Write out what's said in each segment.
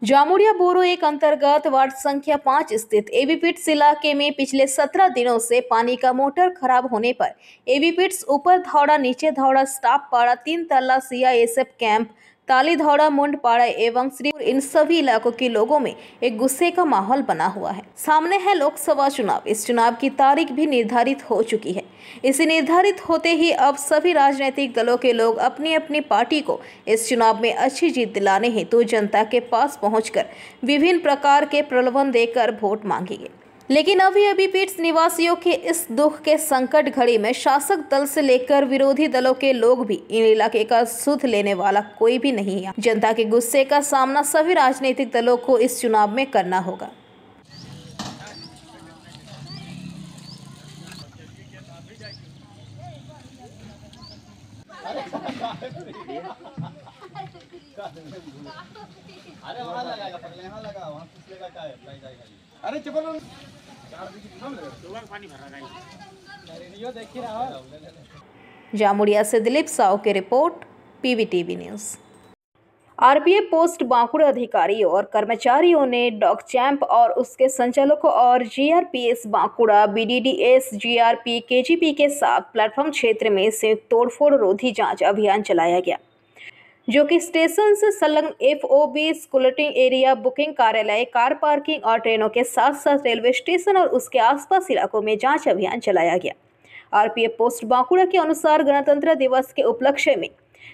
जामुड़िया बोरो एक अंतर्गत वार्ड संख्या 5 स्थित एबी पिट्स इलाके में पिछले 17 दिनों से पानी का मोटर खराब होने पर एबी पिट्स ऊपर धौड़ा नीचे धौड़ा स्टाफ पाड़ा 3 तल्ला सीआईएसएफ कैंप ताली धौड़ा मुंड पाड़ा एवं श्रीपुर इन सभी इलाकों के लोगों में एक गुस्से का माहौल बना हुआ है। सामने है लोकसभा चुनाव। इस चुनाव की तारीख भी निर्धारित हो चुकी है। इसे निर्धारित होते ही अब सभी राजनीतिक दलों के लोग अपनी अपनी पार्टी को इस चुनाव में अच्छी जीत दिलाने हेतु जनता के पास पहुंचकर विभिन्न प्रकार के प्रलोभन देकर वोट मांगेंगे। लेकिन अभी पिट्स निवासियों के इस दुख के संकट घड़ी में शासक दल से लेकर विरोधी दलों के लोग भी इन इलाके का सुध लेने वाला कोई भी नहीं है। जनता के गुस्से का सामना सभी राजनीतिक दलों को इस चुनाव में करना होगा। अरे वहाँ लगाएगा, पहले यहाँ लगा, वहाँ पिछलेगा क्या है, लग जाएगा। अरे चुप रहो, पानी भरा है, रेडियो देख ही रहा है। जामुड़िया से दिलीप साव की report, PVTV news. RPF post Bankura अधिकारियों और कर्मचारियों ने डॉग चैंप और उसके संचालकों और जीआरपीएस बांकुड़ा, बीडीडीएस, जीआरपी, केजीपी के साथ प्लेटफॉर्म क्षेत्र में संयुक्त तोड़फोड़ रोधी जांच अभियान चलाया गया, जो कि स्टेशन से संलग्न एफओबी, स्कूलिंग एरिया, बुकिंग कार्यालय, कार पार्किंग और ट्रेनों के साथ साथ रेलवे स्टेशन और उसके आसपास इलाकों में जांच अभियान चलाया गया। आरपीएफ पोस्ट बांकुड़ा के अनुसार गणतंत्र दिवस के उपलक्ष्य में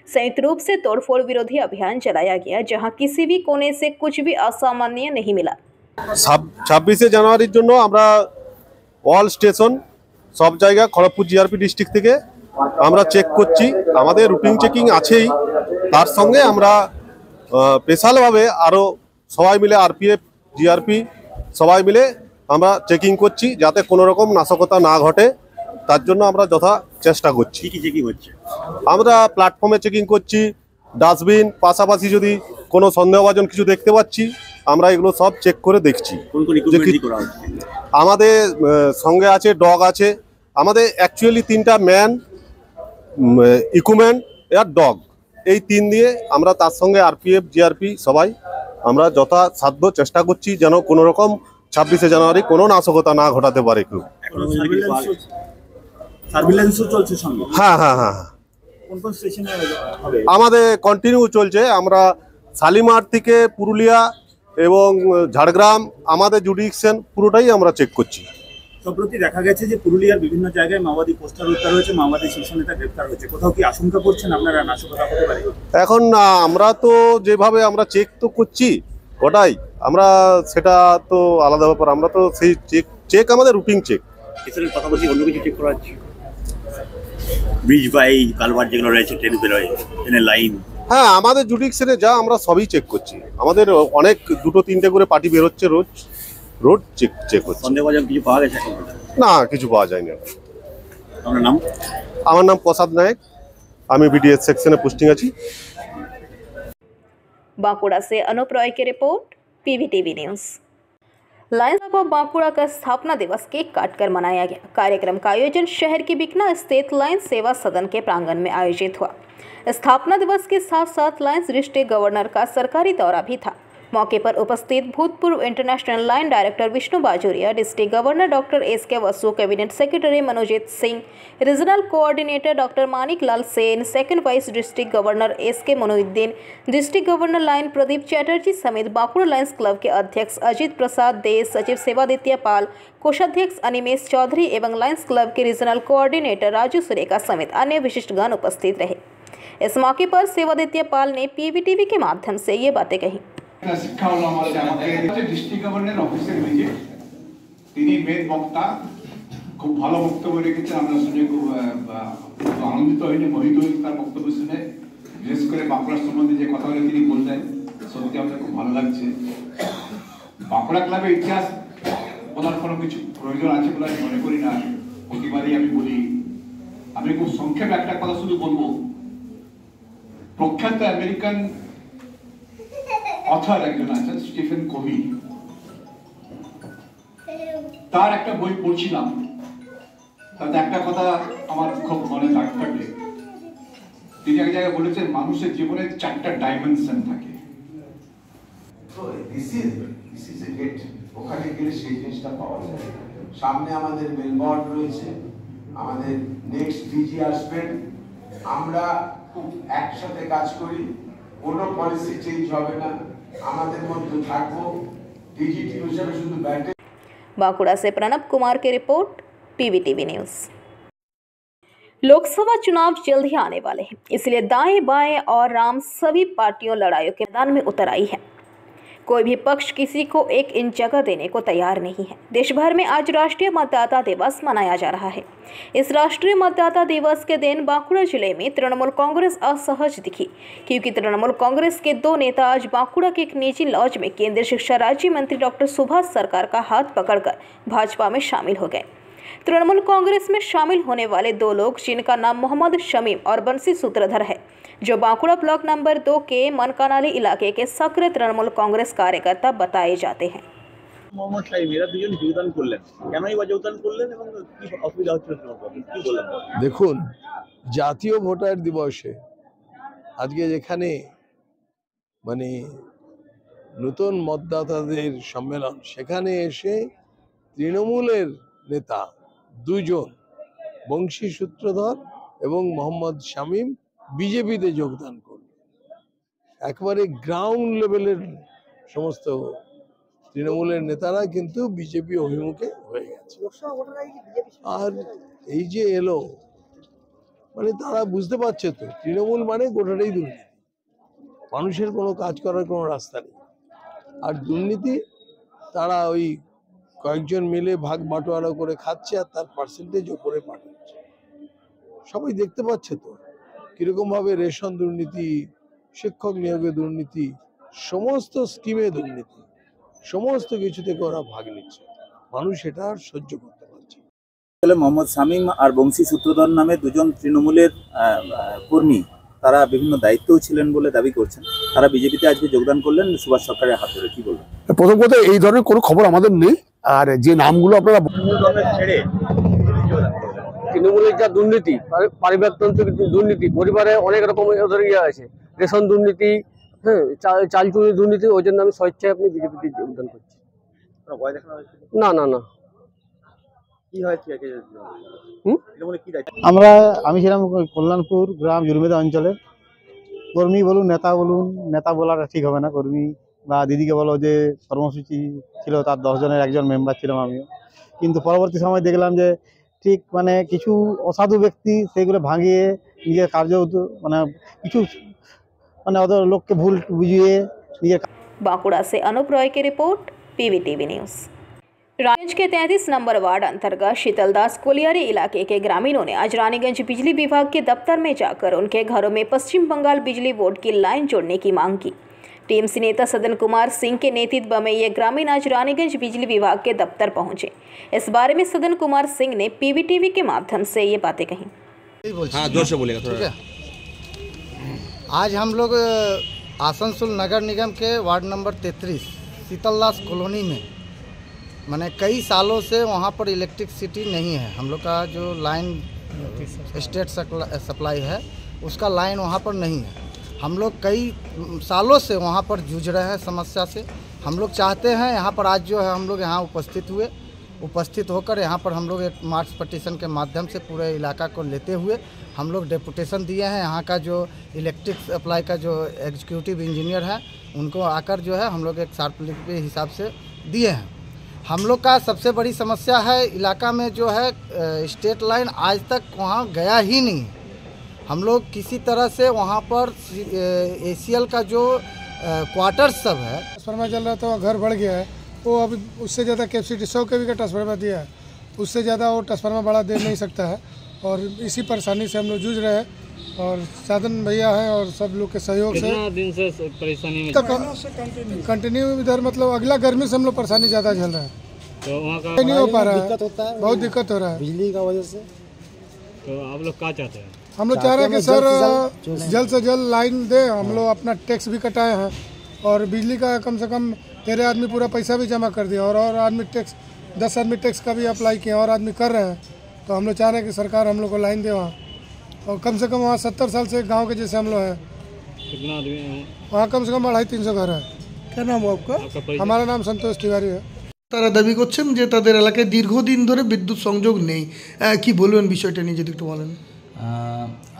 संयुक्त रूप से तोड़फोड़ विरोधी अभियान चलाया गया, जहां किसी भी कोने से कुछ भी असामान्य नहीं मिला। 26 জানুয়ারির জন্য আমরা অল স্টেশন সব জায়গা খড়গপুর জিআরপি ডিস্ট্রিক্ট থেকে আমরা চেক করছি। আমাদের রুটিন চেকিং আছেই, তার সঙ্গে আমরা স্পেশালভাবে আরও সবাই মিলে আরপিএফ, জিআরপি সবাই মিলে আমরা চেকিং করছি যাতে কোনো রকম নাশকতা না ঘটে, তার জন্য আমরা যথা চেষ্টা করছি। কি চেকিং হচ্ছে? আমরা প্ল্যাটফর্মে চেকিং করছি, ডাস্টবিন, পাশাপাশি যদি কোনো সন্দেহভাজন কিছু দেখতে পাচ্ছি আমরা এগুলো সব চেক করে দেখছি। আমাদের সঙ্গে আছে ডগ আছে, আমাদের অ্যাকচুয়ালি 3টা ম্যান, ইকুইপমেন্ট আর ডগ, এই 3 দিয়ে আমরা তার সঙ্গে আরপিএফ, জিআরপি সবাই আমরা যথাসাধ্য চেষ্টা করছি যেন কোনো রকম 26শে জানুয়ারি কোনো নাশকতা না ঘটাতে পারে কেউ। হ্যাঁ হ্যাঁ হ্যাঁ, আমাদের কন্টিনিউ চলছে। আমরা শালিমার থেকে পুরুলিয়া এবং ঝাড়গ্রাম আমাদের জুডিকশন পুরোটাই আমরা চেক করছি। সম্প্রতি দেখা গেছে যে পুরুলিয়ার বিভিন্ন জায়গায় মাওবাদী পোস্টার উদ্ধার হয়েছে, মাওবাদী শীর্ষ নেতা গ্রেফতার হয়েছে। কোথাও কি আশঙ্কা করছেন আপনারা নাশকতা হতে পারে? এখন আমরা তো যেভাবে আমরা চেক তো করছি ওটাই, আমরা সেটা তো আলাদা ব্যাপার। আমরা তো সেই চেক আমাদের রুটিন চেক। এছাড়া পাশাপাশি অন্য কিছু চেক করা হচ্ছে, ব্রিজ বাই কালভার্ট যেগুলো রয়েছে, ট্রেন বেরোয়, ট্রেনের লাইন। হ্যাঁ, আমাদের জুডিকশনে যা আমরা সবই চেক করছি। আমাদের অনেক 2-3টে করে পার্টি বেরোচ্ছে রোড চেক হচ্ছে। সন্দেহভাজন কিছু পাওয়া গেছে? না, কিছু পাওয়া যায়নি। আপনার নাম? আমার নাম প্রসাদ নায়ক, আমি বিডিএস সেকশনে পোস্টিং আছি। बांकुड़ा से अनुप रॉय की report, PVTV news. Lions club of Bankura का स्थापना दिवस केक काटकर मनाया गया। कार्यक्रम का आयोजन शहर की बिकना स्थित लायंस सेवा सदन के प्रांगण में आयोजित हुआ। स्थापना दिवस के साथ साथ लायंस डिस्ट्रिक्ट गवर्नर का सरकारी दौरा भी था। मौके पर उपस्थित भूतपूर्व international lion director Vishnu Bajoria, district governor doctor S K. Vasu, cabinet secretary Manojit Singh, regional coordinator doctor Manik Lal Sen, second vice district governor S K. Moinuddin, district governor lion Pradeep Chatterjee समेत बांकुड़ा लायंस क्लब के अध्यक्ष अजित प्रसाद देश, सचिव सेवादित्य पाल, कोषाध्यक्ष अनिमेश चौधरी एवं लायंस क्लब के रीजनल कोऑर्डिनेटर राजू सुरेखा समेत अन्य विशिष्टगण उपस्थित रहे। इस मौके पर सेवादित्य पाल ने पीवीटीवी के माध्यम से ये बातें कही। শিক্ষা হলো আমাদের ডিস্ট্রিক্ট গভর্নর অফিসের ভিজিট, তিনি মেন বক্তা, খুব ভালো বক্তব্য রেখেছেন। আমরা শুনে খুব আনন্দিত হইনি, মোহিত হই তার বক্তব্য শুনে। বিশেষ করে বাঁকুড়া সম্বন্ধে যে কথাগুলো তিনি বললেন সত্যি আমাদের খুব ভালো লাগছে। বাঁকুড়া ক্লাবের ইতিহাস বলার কোনো কিছু প্রয়োজন আছে বলে আমি মনে করি না। প্রতিবারই আমি বলি, আমি খুব সংক্ষেপে একটা কথা শুধু বলবো। প্রখ্যাত আমেরিকান অথর একজন আছেন স্টিফেন কোভি, তার একটা বই পড়ছিলাম, তাতে একটা কথা আমার খুব মনে দাগ কাটে। তিনি এক জায়গায় বলেছেন মানুষের জীবনে 4টা ডাইমেনশন থাকে। So this is a gate, ওখানে গেলে সেই জিনিসটা পাওয়া যায়। সামনে আমাদের মেলবোর্ন রয়েছে, আমাদের নেক্সট ডিজি আসবেন, আমরা খুব একসাথে কাজ করি, কোনো পলিসি চেঞ্জ হবে না, আমাদের মধ্যে থাকবো ডিজি টিম হিসেবে শুধু ব্যাটে। बांकुड़ा से प्रणब कुमार की रिपोर्ट, पीवीटीवी न्यूज। लोकसभा चुनाव जल्द ही आने वाले हैं, इसलिए दाएं बाएं और राम सभी पार्टियों लड़ाइयों के मैदान में उतर आई है। कोई भी पक्ष किसी को एक इंच जगह देने को तैयार नहीं है। देश भर में आज राष्ट्रीय मतदाता दिवस मनाया जा रहा है। इस राष्ट्रीय मतदाता दिवस के दिन बांकुड़ा जिले में तृणमूल कांग्रेस असहज दिखी, क्योंकि तृणमूल कांग्रेस के दो नेता आज बांकुड़ा के एक निजी लॉज में केंद्रीय शिक्षा राज्य मंत्री डॉक्टर सुभाष सरकार का हाथ पकड़कर भाजपा में शामिल हो गए। तृणमूल कांग्रेस में शामिल होने वाले दो लोग, जिनका नाम मोहम्मद शमीम और बंसी सूत्रधर है, जो बांकुड़ा ब्लॉक नंबर 2 के मनकानाली इलाके के सक्रिय तृणमूल कांग्रेस कार्यकर्ता बताए जाते हैं। মোহাম্মদ শাহিম এরা দুজন যোগদান করলেন, কেনই বা যোগদান করলেন এবং কি অসুবিধা হচ্ছিল কি বললেন? দেখুন, জাতীয় ভোটার দিবসে আজকে যেখানে মানে নতুন মতদাতাদের সম্মেলন, সেখানে এসে তৃণমূলের নেতা দুজন, বংশী সূত্রধর এবং মোহাম্মদ শামীম, বিজেপিতে যোগদান করল। একবারে গ্রাউন্ড লেভেলের সমস্ত তৃণমূলের নেতারা কিন্তু বিজেপি অভিমুখে হয়ে গেছে। আর এই যে এলো, মানে তারা বুঝতে পারছে তো তৃণমূল মানে গোটাটাই দুর্নীতি, মানুষের কোনো কাজ করার কোনো রাস্তা নেই। আর দুর্নীতি তারা ওই কয়েকজন মিলে ভাগ বাটোয়ারা করে খাচ্ছে আর তার পার্সেন্টেজ ওপরে পাঠাচ্ছে। সবাই দেখতে পাচ্ছে তো কিরকম ভাবে রেশন দুর্নীতি, শিক্ষক নিয়োগে দুর্নীতি, সমস্ত স্কিমে দুর্নীতি, সমস্ত কিছু থেকে ওরা ভাগ নিচ্ছে। মানুষ এটা আর সহ্য করতে পারছে। মোহাম্মদ শামীম আর বংশী সূত্রধর নামে দুজন তৃণমূলের কর্মী, তারা বিভিন্ন দায়িত্বও ছিলেন বলে দাবি করছেন। তারা বিজেপিতে আজকে যোগদান করলেন সুভাষ সরকারের হাত ধরে, কি বলবেন? প্রথম কথা, এই ধরনের কোনো খবর আমাদের নেই। আর যে নামগুলো আপনারা ছেড়ে তৃণমূলের যা দুর্নীতি, পারিবারতন্ত্র দুর্নীতি, পরিবারে অনেক রকম ওদের ইয়ে আছে, রেশন দুর্নীতি, হ্যাঁ, চাল চুরির দুর্নীতি, ওই জন্য আমি স্বেচ্ছায় আপনি বিজেপিতে যোগদান করছি। না না না, আমি ছিলাম কল্যাণপুর গ্রাম জুরমেদা অঞ্চলের কর্মী। বলুন নেতা বলুন, নেতা বলাটা ঠিক হবে না, কর্মী বা দিদিকে বলো যে কর্মসূচি ছিল তার 10 জনের একজন মেম্বার ছিলাম আমিও। কিন্তু পরবর্তী সময় দেখলাম যে ঠিক মানে কিছু অসাধু ব্যক্তি সেগুলো ভাঙিয়ে নিজের কার্য মানে কিছু মানে ওদের লোককে ভুল বুঝিয়ে নিজের। बांकुड़ा से अनूप रॉय की रिपोर्ट, पीवीटीवी न्यूज। रानीगंज के 33 नंबर वार्ड अंतर्गत शीतलदास कोलियारी इलाके के ग्रामीणों ने आज रानीगंज बिजली विभाग के दफ्तर में जाकर उनके घरों में पश्चिम बंगाल बिजली बोर्ड की लाइन जोड़ने की मांग की। टीएमसी नेता सदन कुमार सिंह के नेतृत्व में ये ग्रामीण आज रानीगंज बिजली विभाग के दफ्तर पहुंचे। इस बारे में सदन कुमार सिंह ने पीवीटीवी के माध्यम से ये बातें कही। हाँ, जोर से बोलेगा थोड़ा। आज हम लोग आसनसोल नगर निगम के वार्ड नंबर 33 शीतलदास कॉलोनी में मैंने कई सालों से वहाँ पर इलेक्ट्रिसिटी नहीं है। हम लोग का जो लाइन स्टेट सप्लाई है उसका लाइन वहाँ पर नहीं है। हम लोग कई सालों से वहाँ पर जूझ रहे हैं समस्या से। हम लोग चाहते हैं यहाँ पर आज जो है हम लोग यहाँ उपस्थित होकर यहाँ पर हम लोग एक मार्च पटिशन के माध्यम से पूरे इलाका को लेते हुए हम लोग डेपुटेशन दिए हैं। यहाँ का जो इलेक्ट्रिक सप्लाई का जो एग्जीक्यूटिव इंजीनियर है उनको आकर जो है हम लोग एक सार्वजनिक के हिसाब से दिए हैं। हम लोग का सबसे बड़ी समस्या है इलाका में जो है स्टेट लाइन आज तक वहाँ गया ही नहीं। हम लोग किसी तरह से वहाँ पर ACL का जो क्वार्टर्स सब है, ट्रांसफार्मर चल रहा है तो घर बढ़ गया है, वो अभी उससे ज़्यादा कैपेसिटी 100 kV का ट्रांसफार्मर दिया है, उससे ज़्यादा वो ट्रांसफार्मर बड़ा दे नहीं सकता है। और इसी परेशानी से हम लोग जूझ रहे हैं और साधन भैया हैं और सब लोग के सहयोग से दिन से परेशानी में कंटिन्यू इधर मतलब अगला गर्मी से हम लोग परेशानी ज़्यादा झेल रहे हैं, तो वहाँ का नहीं हो पा रहा है, बहुत दिक्कत हो रहा है बिजली का वजह से। तो आप लोग क्या चाहते हैं? हम लोग चाह रहे हैं कि सर जल्द से जल्द लाइन दे। हम लोग अपना टैक्स भी कटाए हैं और बिजली का कम से कम 13 आदमी पूरा पैसा भी जमा कर दिया और आदमी टैक्स 10 आदमी टैक्स का भी अप्लाई किया और आदमी कर रहे हैं। तो हम लोग चाह रहे हैं कि सरकार हम लोग को लाइन दे वहाँ, और कम से कम वहाँ 70 साल से गांव के जैसे हम लोग हैं। कितना आदमी हैं वहाँ? कम से कम 250-300 घर है। क्या नाम है आपका? हमारा नाम संतोष तिवारी है। তারা দাবি করছেন যে তাদের এলাকায় দীর্ঘদিন ধরে বিদ্যুৎ সংযোগ নেই। কি বলবেন বিষয়টা নিয়ে যদি একটু বলেন।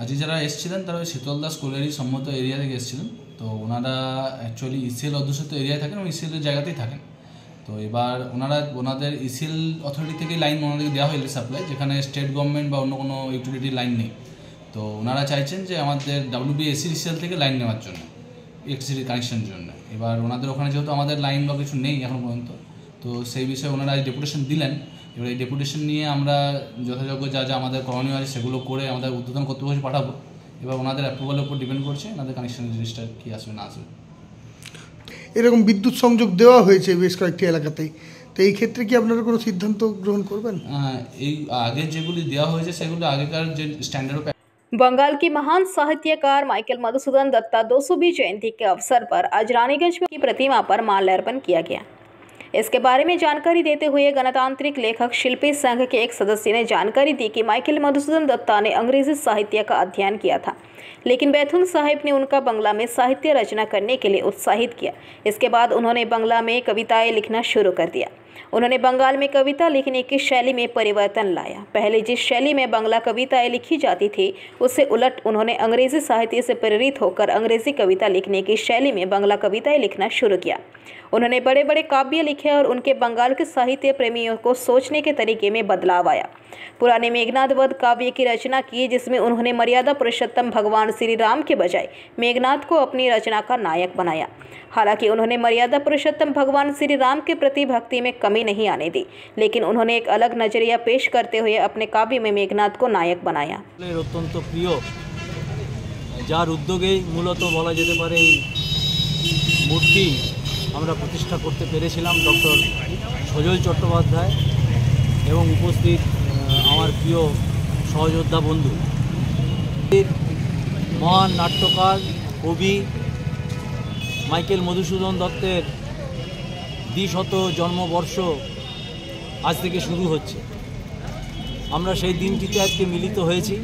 আজকে যারা এসেছিলেন তারা ওই শীতলদা স্কুলেরই সম্মত এরিয়া থেকে এসেছিলেন। তো ওনারা অ্যাকচুয়ালি ইসিএল অধ্যুষিত এরিয়ায় থাকেন এবং ইসিএলের জায়গাতেই থাকেন। তো এবার ওনাদের ইসিএল অথরিটি থেকে লাইন ওনাদেরকে দেওয়া হয়েছে সাপ্লাই, যেখানে স্টেট গভর্নমেন্ট বা অন্য কোনো ইউটিলিটি লাইন নেই। তো ওনারা চাইছেন যে আমাদের WBSCL থেকে লাইন নেওয়ার জন্য, ইলেকট্রিসিটি কানেকশনের জন্য। এবার ওনাদের ওখানে যেহেতু আমাদের লাইন বা কিছু নেই এখন পর্যন্ত, তো সেই বিষয়ে ওনারা ডেপুটেশন দিলেন। এবার এই ডেপুটেশন নিয়ে আমরা যথাযোগ্য যা যা আমাদের করণীয় আছে সেগুলো করে আমাদের উদ্বোধন কর্তৃপক্ষে পাঠাবো। এবার ওনাদের অ্যাপ্রুভালের উপর ডিপেন্ড করছে ওনাদের কানেকশনের জিনিসটা কী আসবে না আসবে। এরকম বিদ্যুৎ সংযোগ দেওয়া হয়েছে বেশ কয়েকটি এলাকাতেই, তো এই ক্ষেত্রে কি আপনারা কোনো সিদ্ধান্ত গ্রহণ করবেন? এই আগে যেগুলি দেওয়া হয়েছে সেগুলো আগেকার যে স্ট্যান্ডার্ড। बंगाल की महान साहित्यकार माइकल मधुसूदन दत्ता 220 जयंती के अवसर पर आज रानीगंज की प्रतिमा पर माल्यार्पण किया गया। इसके बारे में जानकारी देते हुए गणतांत्रिक लेखक शिल्पी संघ के एक सदस्य ने जानकारी दी कि माइकल मधुसूदन दत्ता ने अंग्रेजी साहित्य का अध्ययन किया था, लेकिन बैथुन साहिब ने उनका बंगला में साहित्य रचना करने के लिए उत्साहित किया। इसके बाद उन्होंने बंगला में कविताएं लिखना शुरू कर दिया। उन्होंने बंगाल में कविता लिखने की शैली में परिवर्तन लाया। पहले जिस शैली में बंगला कविताएं लिखी जाती थी उससे उलट उन्होंने अंग्रेजी साहित्य से प्रेरित होकर अंग्रेजी कविता लिखने की शैली में बंगला कविताएं लिखना शुरू किया। उन्होंने बड़े बड़े काव्य लिखे और उनके बंगाल के साहित्य प्रेमियों को सोचने के तरीके में बदलाव आया। पुराने मेघनाद वध काव्य की रचना की, जिसमें उन्होंने मर्यादा पुरुषोत्तम भगवान श्री राम के बजाय मेघनाद को अपनी रचना का नायक बनाया। हालांकि उन्होंने मर्यादा पुरुषोत्तम भगवान श्री राम के प्रति भक्ति में कमी नहीं आने दी, लेकिन उन्होंने एक अलग नजरिया पेश करते हुए अपने काव्य में मेघनाद को नायक बनाया। अत्यंत प्रिय जार उद्योगे मूलत बला जेते पारे मूर्ति আমরা প্রতিষ্ঠা করতে পেরেছিলাম ডক্টর সজল চট্টোপাধ্যায় এবং উপস্থিত আমার প্রিয় সহযোদ্ধা বন্ধু, মহান নাট্যকার কবি মাইকেল মধুসূদন দত্তের দ্বিশত জন্মবর্ষ আজ থেকে শুরু হচ্ছে। আমরা সেই দিনটিতে আজকে মিলিত হয়েছি।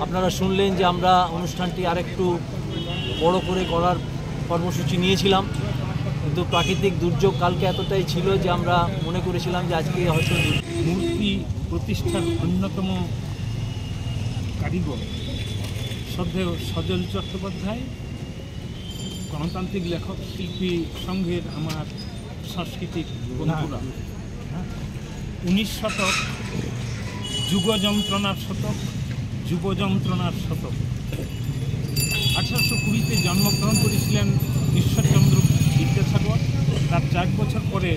আপনারা শুনলেন যে আমরা অনুষ্ঠানটি আরেকটু বড় করে করার কর্মসূচি নিয়েছিলাম, কিন্তু প্রাকৃতিক দুর্যোগ কালকে এতটাই ছিল যে আমরা মনে করেছিলাম যে আজকে হয়তো মূর্তি প্রতিষ্ঠার অন্যতম কারিগর শ্রদ্ধেয় সজল চট্টোপাধ্যায়, গণতান্ত্রিক লেখক শিল্পী সংঘের আমার সাংস্কৃতিক বন্ধুরা। 19 শতক যুগ যন্ত্রণার শতক, যুব যন্ত্রণার শতক। 1820-তে জন্মগ্রহণ করেছিলেন ঈশ্বরচন্দ্র বিদ্যাসাগর। তার 4 বছর পরে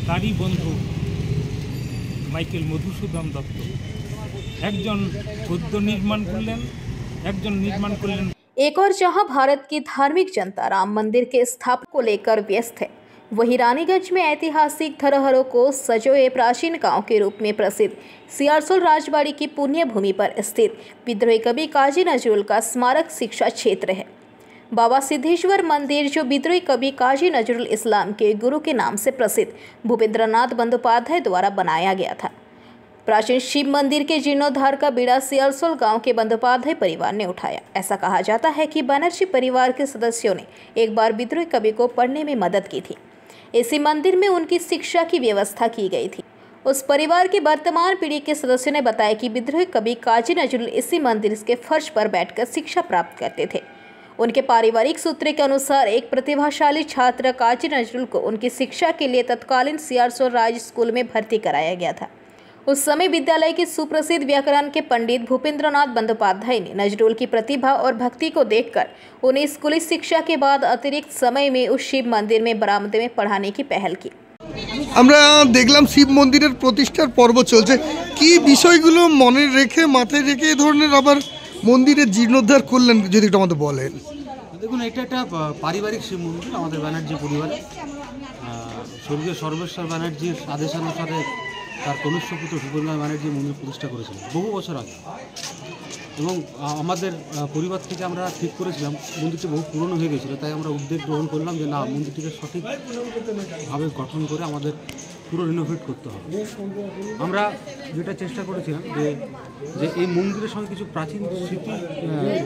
তারই বন্ধু মাইকেল মধুসূদন দত্ত একজন গদ্য নির্মাণ করলেন, एक और जहां भारत की धार्मिक जनता राम मंदिर के स्थापना को लेकर व्यस्त है, वहीं रानीगंज में ऐतिहासिक धरोहरों को सजोए प्राचीन गांव के रूप में प्रसिद्ध सियारसोल राजबाड़ी की पुण्य भूमि पर स्थित विद्रोही कवि काजी नजरुल का स्मारक शिक्षा क्षेत्र है। बाबा सिद्धेश्वर मंदिर, जो विद्रोही कवि काजी नजरुल इस्लाम के गुरु के नाम से प्रसिद्ध भूपेंद्रनाथ बंदोपाध्याय द्वारा बनाया गया था। प्राचीन शिव मंदिर के जीर्णोद्धार का बीड़ा सियारसोल गांव के बंदोपाध्याय परिवार ने उठाया। ऐसा कहा जाता है कि बनर्जी परिवार के सदस्यों ने एक बार विद्रोही कवि को पढ़ने में मदद की थी। इसी मंदिर में उनकी शिक्षा की व्यवस्था की गई थी। उस परिवार की वर्तमान पीढ़ी के सदस्यों ने बताया कि विद्रोही कवि काजी नजरुल इसी मंदिर के फर्श पर बैठकर शिक्षा प्राप्त करते थे। उनके पारिवारिक सूत्र के अनुसार एक प्रतिभाशाली छात्र काजी नजरुल को उनकी शिक्षा के लिए तत्कालीन सियारसोल राज स्कूल में भर्ती कराया गया था। उस समय विद्यालय के सुप्रसिद्ध व्याकरण के पंडित भूपेंद्रनाथ बंदोपाध्याय ने नजरुल की प्रतिभा और भक्ति को देखकर उन्हें स्कूली शिक्षा के बाद अतिरिक्त समय में उस शिव मंदिर में बरामदे में पढ़ाने की पहल की। আমরা দেখলাম শিব মন্দিরের প্রতিষ্ঠার পর্ব চলছে, কি বিষয়গুলো মনে রেখে মাথায় রেখে এই ধরনের আবার মন্দিরের জীর্ণোদ্ধার করলেন যদি একটু আমাদের বলেন। দেখুন, এটা একটা পারিবারিক শিব মন্দির আমাদের ব্যানার্জি পরিবারে। স্বর্গীয় সর্বেশ্বর ব্যানার্জির আদেশানুসারে তার কনিষ্ঠ পুত্র ভূপেন্দ্রনাথ ব্যানার্জি মন্দির প্রতিষ্ঠা করেছিলেন বহু বছর আগে। এবং আমাদের পরিবার থেকে আমরা ঠিক করেছিলাম, মন্দিরটি বহু পুরনো হয়ে গেছিলো, তাই আমরা উদ্যোগ গ্রহণ করলাম যে না, মন্দিরটিকে সঠিকভাবে গঠন করে আমাদের পুরো রিনোভেট করতে হবে। আমরা যেটা চেষ্টা করেছিলাম যে এই মন্দিরের সঙ্গে কিছু প্রাচীন স্মৃতি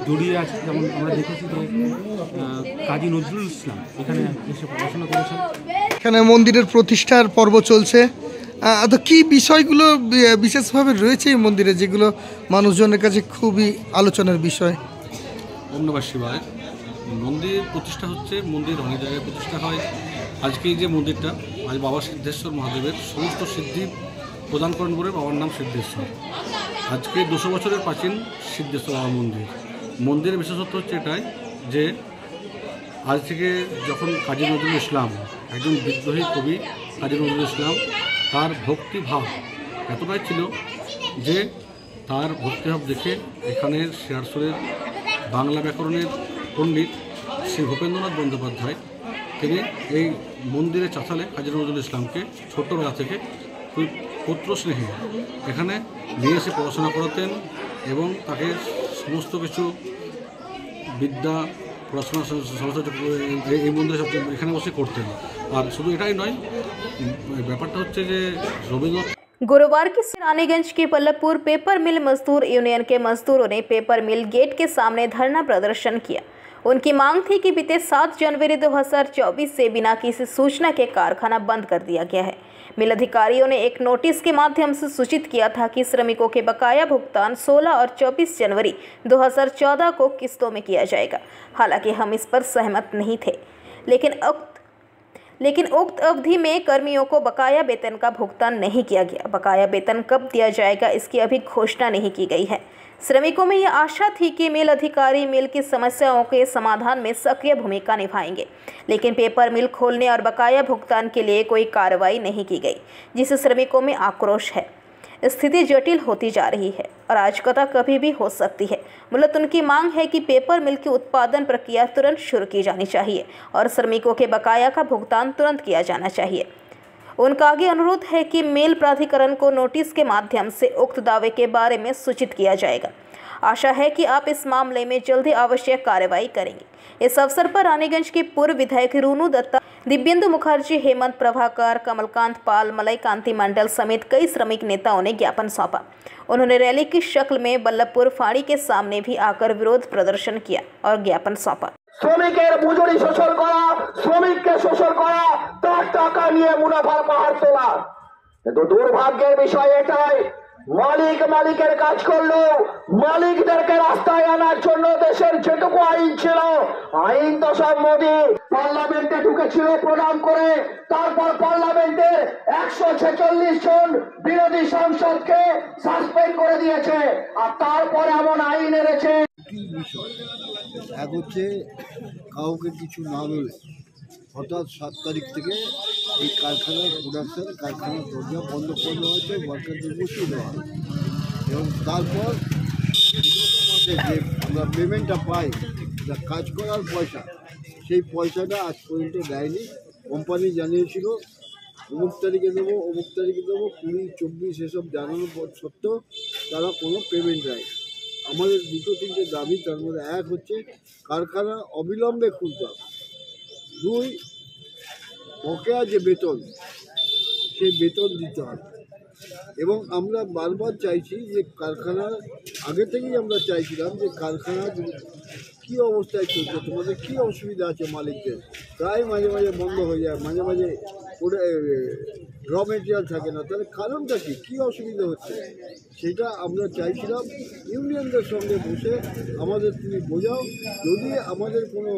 জড়িয়ে আছে। যেমন আমরা দেখেছি যে কাজী নজরুল ইসলাম এখানে এসে পড়াশোনা করেছেন। এখানে মন্দিরের প্রতিষ্ঠার পর্ব চলছে, তো কি বিষয়গুলো বিশেষভাবে রয়েছে এই মন্দিরে যেগুলো মানুষজনের কাছে খুবই আলোচনার বিষয়? ওম নমঃ শিবায়। মন্দির প্রতিষ্ঠা হচ্ছে, মন্দির অনেক জায়গায় প্রতিষ্ঠা হয়। আজকে এই যে মন্দিরটা, আজ বাবা সিদ্ধেশ্বর মহাদেবের সমস্ত সিদ্ধি প্রদান করেন বলে বাবার নাম সিদ্ধেশ্বর। আজকে 200 বছরের প্রাচীন সিদ্ধেশ্বর বাবা মন্দির। মন্দিরের বিশেষত্ব হচ্ছে এটাই যে আজ থেকে যখন কাজী নজরুল ইসলাম, একজন বিদ্রোহী কবি কাজী নজরুল ইসলাম, তার ভক্তিভাব এতটাই ছিল যে তার ভক্তিভাব দেখে এখানের শেয়ারসোলের বাংলা ব্যাকরণের পণ্ডিত শ্রী ভূপেন্দ্রনাথ বন্দ্যোপাধ্যায় তিনি এই মন্দিরের চাতালে কাজী নজরুল ইসলামকে ছোট্টবেলা থেকে খুব পুত্র স্নেহে এখানে নিয়ে এসে পড়াশোনা করাতেন এবং তাকে সমস্ত কিছু বিদ্যা পড়াশোনা এই মন্দিরে এখানে বসে করতেন। আর শুধু এটাই নয়, ব্যাপারটা হচ্ছে যে রবীন্দ্রনাথ। गुरुवार की रानीगंज के बल्लभपुर पेपर मिल मजदूर यूनियन के मजदूरों ने पेपर मिल गेट के सामने धरना प्रदर्शन किया। उनकी मांग थी कि बीते 7 जनवरी 2024 से बिना किसी सूचना के कारखाना बंद कर दिया गया है। मिल अधिकारियों ने एक नोटिस के माध्यम से सूचित किया था कि श्रमिकों के बकाया भुगतान 16 और 24 जनवरी 2014 को किस्तों में किया जाएगा। हालांकि हम इस पर सहमत नहीं थे, लेकिन उक्त अवधि में कर्मियों को बकाया वेतन का भुगतान नहीं किया गया। बकाया वेतन कब दिया जाएगा इसकी अभी घोषणा नहीं की गई है। श्रमिकों में यह आशा थी कि मिल अधिकारी मिल की समस्याओं के समाधान में सक्रिय भूमिका निभाएंगे, लेकिन पेपर मिल खोलने और बकाया भुगतान के लिए कोई कार्रवाई नहीं की गई, जिससे श्रमिकों में आक्रोश है। स्थिति जटिल होती जा रही है और अराजकता कभी भी हो सकती है। मूलत उनकी मांग है कि पेपर मिल की उत्पादन प्रक्रिया तुरंत शुरू की जानी चाहिए और श्रमिकों के बकाया का भुगतान तुरंत किया जाना चाहिए। उनका आगे अनुरोध है कि मिल प्राधिकरण को नोटिस के माध्यम से उक्त दावे के बारे में सूचित किया जाएगा। आशा है कि आप इस मामले में जल्दी आवश्यक कार्रवाई करेंगे। इस अवसर पर रानीगंज के पूर्व विधायक रूनू दत्ता, दिव्येंदु मुखर्जी, हेमंत प्रभाकर, कमलकांत पाल, मलय कांति मंडल समेत कई श्रमिक नेताओं ने ज्ञापन सौंपा। उन्होंने रैली की शक्ल में बल्लभपुर फाड़ी के सामने भी आकर विरोध प्रदर्शन किया और ज्ञापन सौंपा। শ্রমিকের মজুরি শোষণ করা, শ্রমিককে শোষণ করা, তার টাকা নিয়ে মুনাফার পাহাড় তোলা। কিন্তু দুর্ভাগ্যের বিষয় এটাই, মালিকের কাজ করলেও মালিকদেরকে রাস্তায় আনার জন্য দেশের যেটুকু আইন ছিল, আইন তো সব মোদি পার্লামেন্টে ঢুকেছিল প্রণাম করে, তারপর পার্লামেন্টের 146 জন বিরোধী সাংসদকে সাসপেন্ড করে দিয়েছে, আর তারপর এমন আইন এনেছে। এক হচ্ছে কাউকে কিছু না বলে হঠাৎ 7 তারিখ থেকে এই কারখানার প্রোডাকশন, কারখানার দরজা বন্ধ করে হয়েছে, ওয়ার্কারদের বসিয়ে দেওয়া হয় এবং তারপর বিগত মাসে যে আমরা পেমেন্টটা পাই, যা কাজ করার পয়সা, সেই পয়সাটা আজ পর্যন্ত দেয়নি। কোম্পানি জানিয়েছিল অমুক তারিখে দেবো, অমুক তারিখে দেবো, 20, 24 এসব জানানোর পর সত্ত্বেও তারা কোনো পেমেন্ট দেয়নি। আমাদের 2-3টে দাবি, তার মধ্যে এক হচ্ছে কারখানা অবিলম্বে খুলতে হবে, 2 বকেয়া যে বেতন, সেই বেতন দিতে হবে এবং আমরা বারবার চাইছি যে কারখানা, আগে থেকেই আমরা চাইছিলাম যে কারখানা কী অবস্থায় চলছে, তোমাদের কী অসুবিধা আছে মালিকদের, প্রায় মাঝে মাঝে বন্ধ হয়ে যায়, মাঝে মাঝে র মেটেরিয়াল থাকে না, তাহলে কারণটা কী অসুবিধা হচ্ছে সেটা আমরা চাইছিলাম ইউনিয়নদের সঙ্গে বসে আমাদের তুমি বোঝাও, যদি আমাদের কোনো।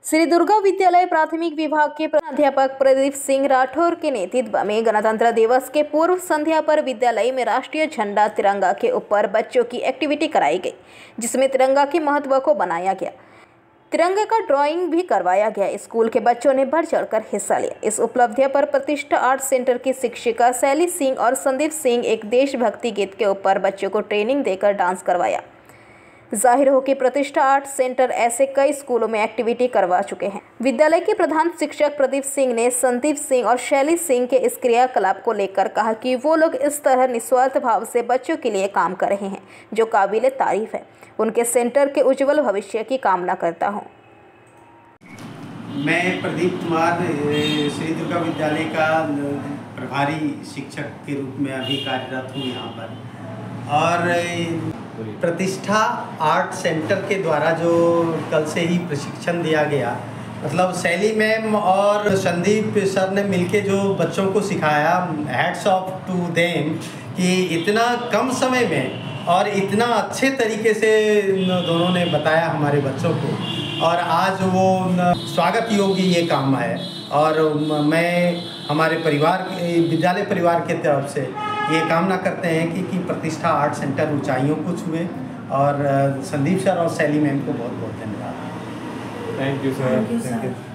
श्री दुर्गा विद्यालय प्राथमिक विभाग के प्राध्यापक प्रदीप सिंह राठौर के नेतृत्व में गणतंत्र दिवस के पूर्व संध्या पर विद्यालय में राष्ट्रीय झंडा तिरंगा के ऊपर बच्चों की एक्टिविटी कराई गई, जिसमें तिरंगा के महत्व को बनाया गया। तिरंगे का ड्राइंग भी करवाया गया। स्कूल के बच्चों ने बढ़ चढ़कर हिस्सा लिया। इस उपलब्धि पर प्रतिष्ठा आर्ट सेंटर की शिक्षिका शैली सिंह और संदीप सिंह एक देशभक्ति गीत के ऊपर बच्चों को ट्रेनिंग देकर डांस करवाया। जाहिर हो कि प्रतिष्ठा आर्ट सेंटर ऐसे कई स्कूलों में एक्टिविटी करवा चुके हैं। विद्यालय के प्रधान शिक्षक प्रदीप सिंह ने संदीप सिंह और शैली सिंह के इस क्रियाकलाप को लेकर कहा कि वो लोग इस तरह निस्वार्थ भाव से बच्चों के लिए काम कर रहे हैं, जो काबिले तारीफ है। उनके सेंटर के उज्जवल भविष्य की कामना करता हूँ। मैं प्रदीप कुमार श्री दुर्गा विद्यालय का प्रभारी शिक्षक के रूप में अभी कार्यरत हूँ यहाँ पर। और प्रतिष्ठा आर्ट सेंटर के द्वारा जो कल से ही प्रशिक्षण दिया गया, मतलब शैली मैम और संदीप सर ने मिलके जो बच्चों को सिखाया, हैट्स ऑफ टू देम कि इतना कम समय में और इतना अच्छे तरीके से दोनों ने बताया हमारे बच्चों को, और आज वो स्वागत योग्य ये काम है। और मैं हमारे परिवार, विद्यालय परिवार के तरफ से ये कामना करते हैं कि प्रतिष्ठा आर्ट सेंटर ऊंचाइयों को छुए। और संदीप सर और शैली मैम को बहुत बहुत धन्यवाद। Thank you sir.